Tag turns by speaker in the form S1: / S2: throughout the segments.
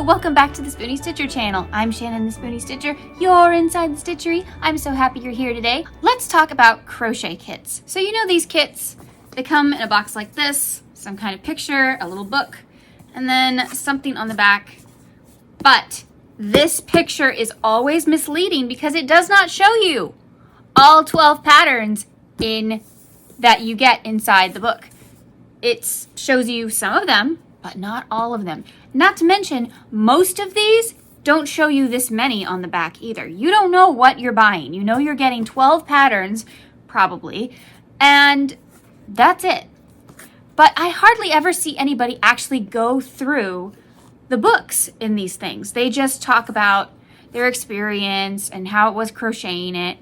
S1: welcome back to the Spoonie Stitcher channel. I'm Shannon the Spoonie Stitcher. You're inside the stitchery. I'm so happy you're here today. Let's talk about crochet kits. So you know these kits, they come in a box like this, some kind of picture, a little book, and then something on the back. But this picture is always misleading because it does not show you all 12 patterns that you get inside the book. It shows you some of them, but not all of them. Not to mention, most of these don't show you this many on the back either. You don't know what you're buying. You know you're getting 12 patterns, probably, and that's it. But I hardly ever see anybody actually go through the books in these things. They just talk about their experience and how it was crocheting it.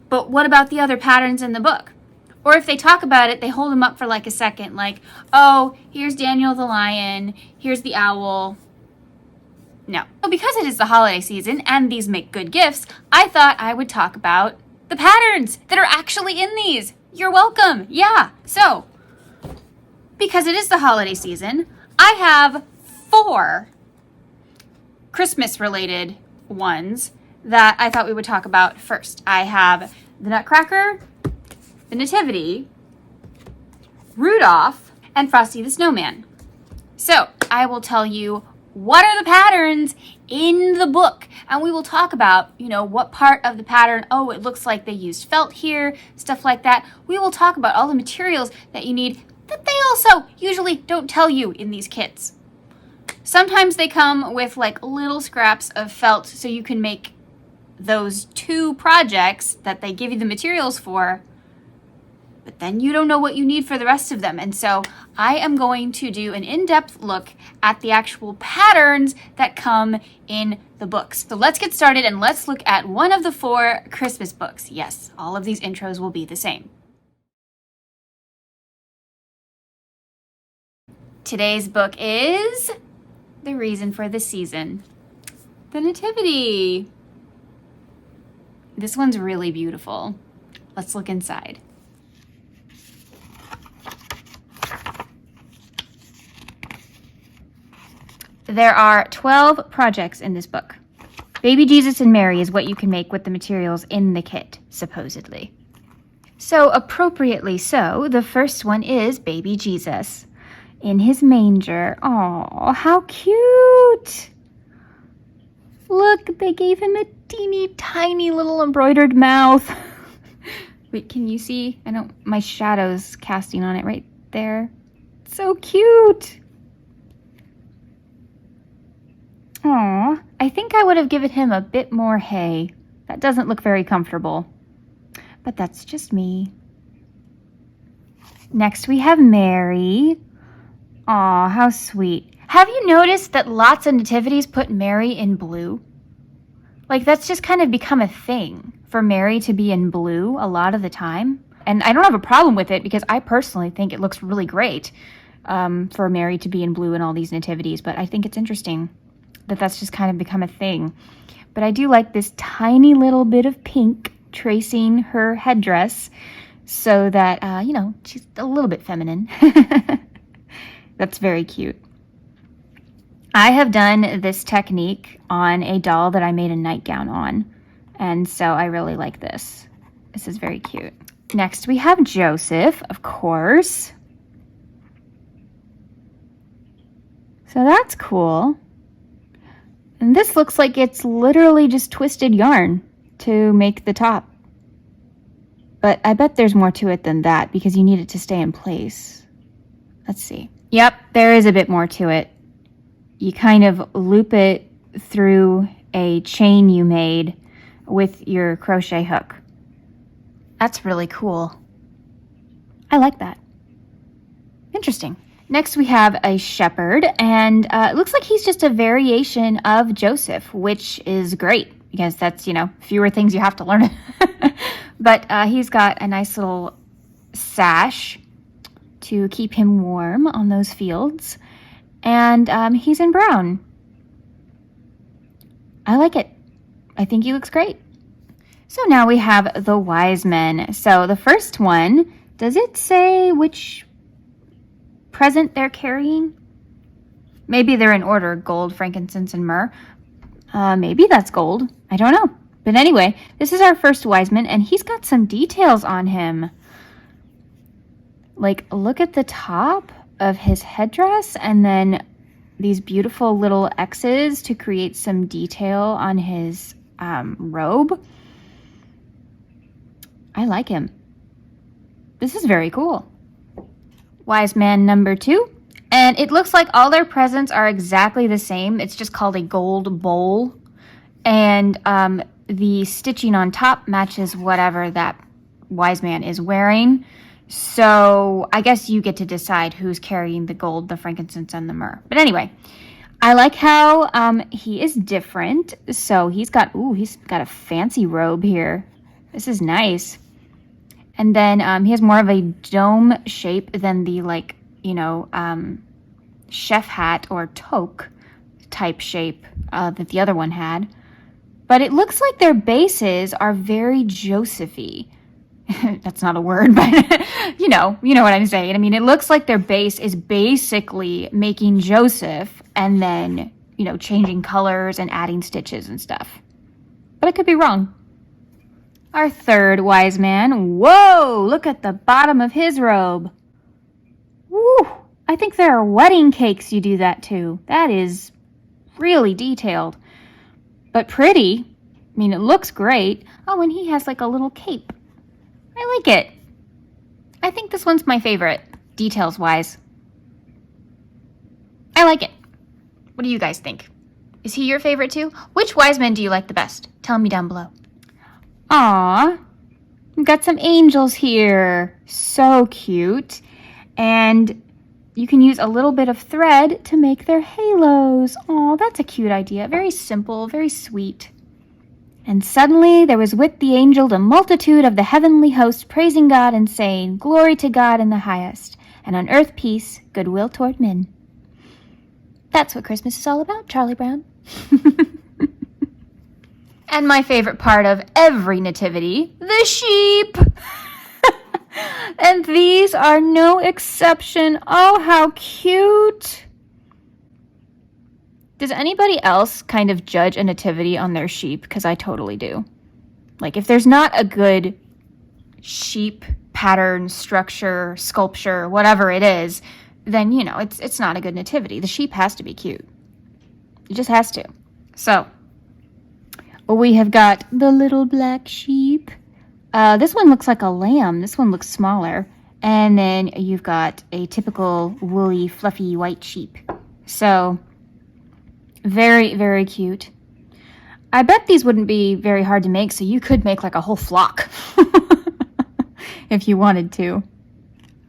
S1: But what about the other patterns in the book? Or if they talk about it, they hold them up for like a second, like, oh, here's Daniel the lion, here's the owl. No. So because it is the holiday season and these make good gifts, I thought I would talk about the patterns that are actually in these. You're welcome. Yeah. So, because it is the holiday season, I have 4 Christmas-related ones that I thought we would talk about first. I have the Nutcracker, the Nativity, Rudolph, and Frosty the Snowman. So I will tell you what are the patterns in the book, and we will talk about, what part of the pattern, oh, it looks like they used felt here, stuff like that. We will talk about all the materials that you need that they also usually don't tell you in these kits. Sometimes they come with like little scraps of felt so you can make those 2 projects that they give you the materials for, but then you don't know what you need for the rest of them. And so I am going to do an in-depth look at the actual patterns that come in the books. So let's get started and let's look at one of the 4 Christmas books. Yes, all of these intros will be the same. Today's book is The Reason for the Season, the Nativity. This one's really beautiful. Let's look inside. There are 12 projects in this book. Baby Jesus and Mary is what you can make with the materials in the kit, supposedly. So, appropriately so, the first one is Baby Jesus in his manger. Aw, how cute! Look, they gave him a teeny tiny little embroidered mouth. Wait, can you see? My shadow's casting on it right there. So cute! Aw, I think I would have given him a bit more hay. That doesn't look very comfortable. But that's just me. Next we have Mary. Aw, how sweet. Have you noticed that lots of nativities put Mary in blue? Like, that's just kind of become a thing for Mary to be in blue a lot of the time. And I don't have a problem with it because I personally think it looks really great for Mary to be in blue in all these nativities. But I think it's interesting that that's just kind of become a thing. But I do like this tiny little bit of pink tracing her headdress so that, she's a little bit feminine. That's very cute. I have done this technique on a doll that I made a nightgown on, and so I really like this. This is very cute. Next we have Joseph, of course. So that's cool. And this looks like it's literally just twisted yarn to make the top. But I bet there's more to it than that because you need it to stay in place. Let's see. Yep, there is a bit more to it. You kind of loop it through a chain you made with your crochet hook. That's really cool. I like that. Interesting. Next we have a shepherd, and it looks like he's just a variation of Joseph, which is great because that's, fewer things you have to learn. But he's got a nice little sash to keep him warm on those fields. And he's in brown. I like it. I think he looks great. So now we have the wise men. So the first one, does it say which present they're carrying? Maybe they're in order, gold, frankincense, and myrrh. Maybe that's gold. I don't know. But anyway, this is our first wise man, and he's got some details on him. Like, look at the top of his headdress, and then these beautiful little X's to create some detail on his robe. I like him. This is very cool. Wise man number 2. And it looks like all their presents are exactly the same. It's just called a gold bowl. And the stitching on top matches whatever that wise man is wearing. So I guess you get to decide who's carrying the gold, the frankincense, and the myrrh. But anyway, I like how he is different. So he's got a fancy robe here. This is nice. And then he has more of a dome shape than the, like, you know, chef hat or toque type shape that the other one had. But it looks like their bases are very Joseph-y. That's not a word, but you know what I'm saying. I mean, it looks like their base is basically making Joseph and then, you know, changing colors and adding stitches and stuff. But I could be wrong. Our third wise man. Whoa, look at the bottom of his robe. Woo, I think there are wedding cakes you do that to. That is really detailed, but pretty. I mean, it looks great. Oh, and he has like a little cape. I like it. I think this one's my favorite, details-wise. I like it. What do you guys think? Is he your favorite too? Which wise men do you like the best? Tell me down below. Aw, we've got some angels here. So cute. And you can use a little bit of thread to make their halos. Aw, that's a cute idea. Very simple, very sweet. And suddenly there was with the angel a multitude of the heavenly host praising God and saying, Glory to God in the highest, and on earth peace, goodwill toward men. That's what Christmas is all about, Charlie Brown. And my favorite part of every nativity, the sheep. And these are no exception. Oh, how cute. Does anybody else kind of judge a nativity on their sheep? Because I totally do. Like, if there's not a good sheep pattern, structure, sculpture, whatever it is, then, you know, it's not a good nativity. The sheep has to be cute. It just has to. So, we have got the little black sheep. This one looks like a lamb. This one looks smaller. And then you've got a typical woolly, fluffy white sheep. So, very, very cute. I bet these wouldn't be very hard to make, so you could make like a whole flock if you wanted to.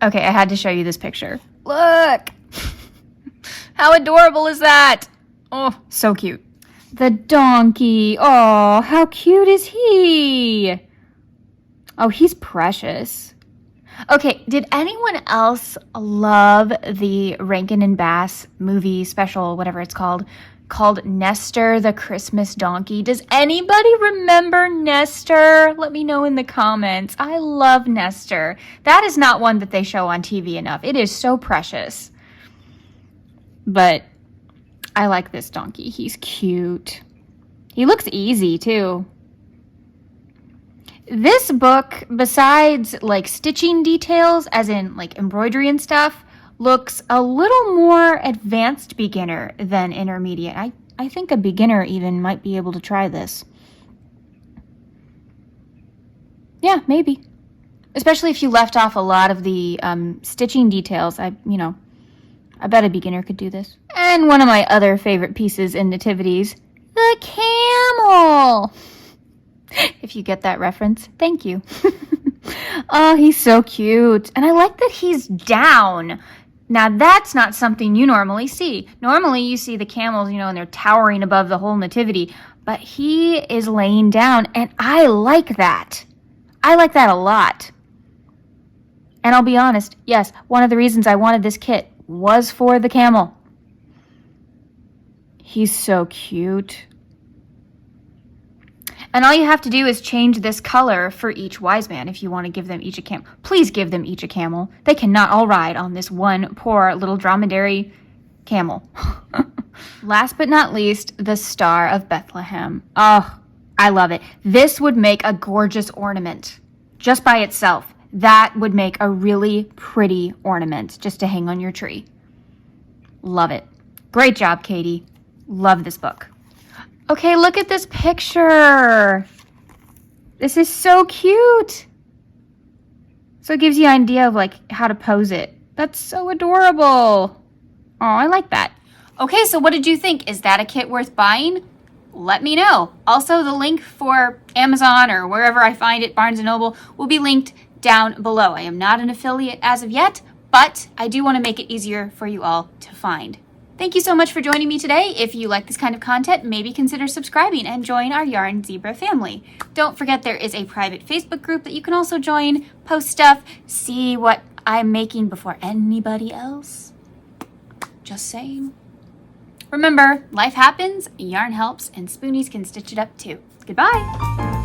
S1: Okay, I had to show you this picture. Look! How adorable is that? Oh, so cute. The donkey. Oh, how cute is he? Oh, he's precious. Okay, did anyone else love the Rankin and Bass movie special, whatever it's called Nestor the Christmas Donkey? Does anybody remember Nestor? Let me know in the comments. I love Nestor. That is not one that they show on TV enough. It is so precious. But I like this donkey. He's cute. He looks easy too. This book, besides like stitching details, as in like embroidery and stuff, looks a little more advanced beginner than intermediate. I think a beginner even might be able to try this. Yeah, maybe. Especially if you left off a lot of the stitching details. I bet a beginner could do this. And one of my other favorite pieces in nativities, the camel. If you get that reference, thank you. Oh, he's so cute. And I like that he's down. Now, that's not something you normally see. Normally, you see the camels, and they're towering above the whole nativity. But he is laying down, and I like that. I like that a lot. And I'll be honest, yes, one of the reasons I wanted this kit was for the camel. He's so cute. And all you have to do is change this color for each wise man if you want to give them each a camel. Please give them each a camel. They cannot all ride on this one poor little dromedary camel. Last but not least, the Star of Bethlehem. Oh, I love it. This would make a gorgeous ornament just by itself. That would make a really pretty ornament just to hang on your tree. Love it. Great job, Katie. Love this book. Okay, look at this picture. This is so cute. So it gives you an idea of like how to pose it. That's so adorable. Oh, I like that. Okay, so what did you think? Is that a kit worth buying? Let me know. Also, the link for Amazon or wherever I find it, Barnes & Noble, will be linked down below. I am not an affiliate as of yet, but I do want to make it easier for you all to find. Thank you so much for joining me today. If you like this kind of content, maybe consider subscribing and join our Yarn Zebra family. Don't forget there is a private Facebook group that you can also join, post stuff, see what I'm making before anybody else. Just saying. Remember, life happens, yarn helps, and spoonies can stitch it up too. Goodbye!